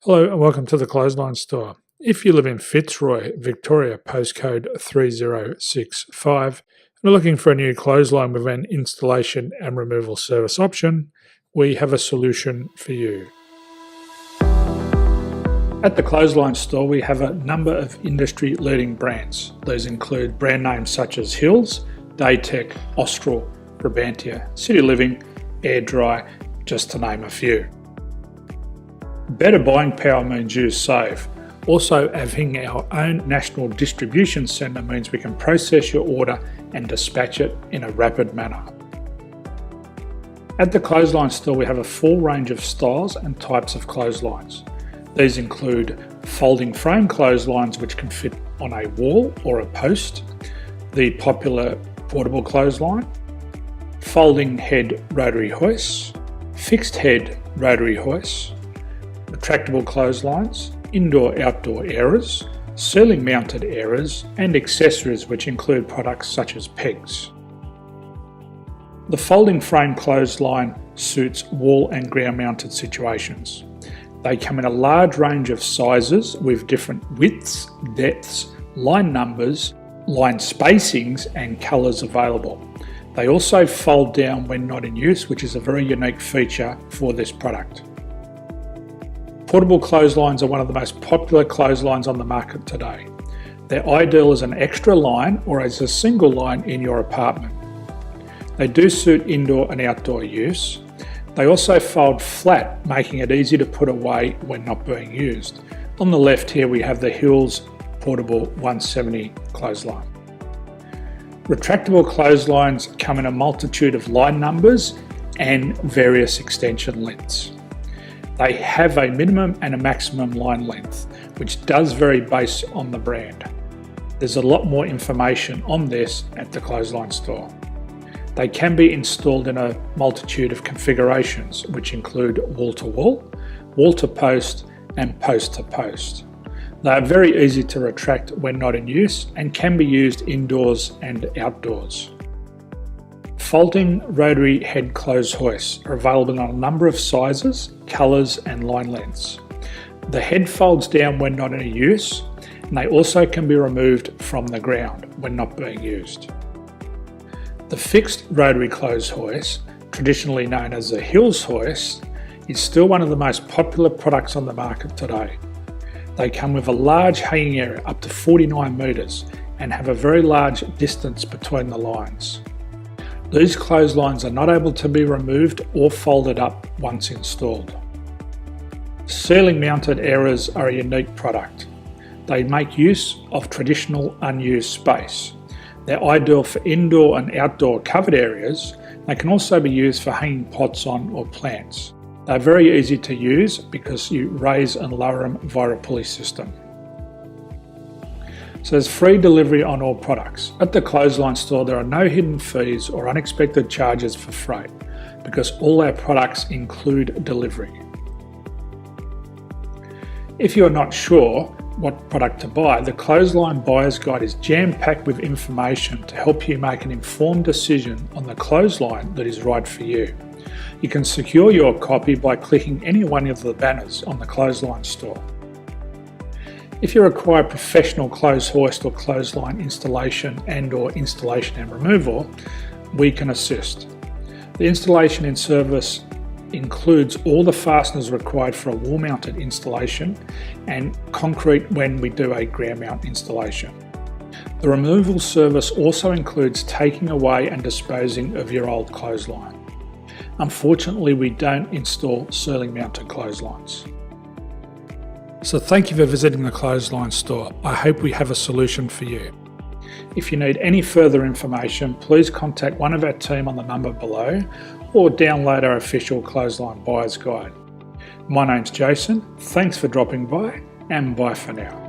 Hello and welcome to the Clothesline Store. If you live in Fitzroy, Victoria, postcode 3065, and are looking for a new clothesline with an installation and removal service option, we have a solution for you. At the Clothesline Store, we have a number of industry-leading brands. These include brand names such as Hills, Daytech, Austral, Brabantia, City Living, Air Dry, just to name a few. Better buying power means you save. Also, having our own national distribution centre means we can process your order and dispatch it in a rapid manner. At the Clothesline Store, we have a full range of styles and types of clotheslines. These include folding frame clotheslines which can fit on a wall or a post, the popular portable clothesline, folding head rotary hoists, fixed head rotary hoists, retractable clotheslines, indoor-outdoor airers, ceiling mounted airers, and accessories which include products such as pegs. The folding frame clothesline suits wall and ground mounted situations. They come in a large range of sizes with different widths, depths, line numbers, line spacings and colours available. They also fold down when not in use, which is a very unique feature for this product. Portable clotheslines are one of the most popular clotheslines on the market today. They're ideal as an extra line or as a single line in your apartment. They do suit indoor and outdoor use. They also fold flat, making it easy to put away when not being used. On the left here we have the Hills Portable 170 clothesline. Retractable clotheslines come in a multitude of line numbers and various extension lengths. They have a minimum and a maximum line length, which does vary based on the brand. There's a lot more information on this at the Clothesline Store. They can be installed in a multitude of configurations, which include wall-to-wall, wall-to-post, and post-to-post. They are very easy to retract when not in use and can be used indoors and outdoors. Folding rotary head clothes hoists are available in a number of sizes, colours and line lengths. The head folds down when not in use, and they also can be removed from the ground when not being used. The fixed rotary clothes hoist, traditionally known as the Hills hoist, is still one of the most popular products on the market today. They come with a large hanging area up to 49 metres and have a very large distance between the lines. These clotheslines are not able to be removed or folded up once installed. Ceiling mounted airers are a unique product. They make use of traditional unused space. They're ideal for indoor and outdoor covered areas. They can also be used for hanging pots on or plants. They're very easy to use because you raise and lower them via a pulley system. So there's free delivery on all products. At the Clothesline Store, there are no hidden fees or unexpected charges for freight because all our products include delivery. If you're not sure what product to buy, the Clothesline Buyer's Guide is jam-packed with information to help you make an informed decision on the clothesline that is right for you. You can secure your copy by clicking any one of the banners on the Clothesline Store. If you require professional clothes hoist or clothesline installation and/or installation and removal, we can assist. The installation and service includes all the fasteners required for a wall-mounted installation and concrete when we do a ground mount installation. The removal service also includes taking away and disposing of your old clothesline. Unfortunately, we don't install ceiling mounted clotheslines. So thank you for visiting the Clothesline Store. I hope we have a solution for you. If you need any further information, please contact one of our team on the number below or download our official Clothesline Buyer's Guide. My name's Jason, thanks for dropping by and bye for now.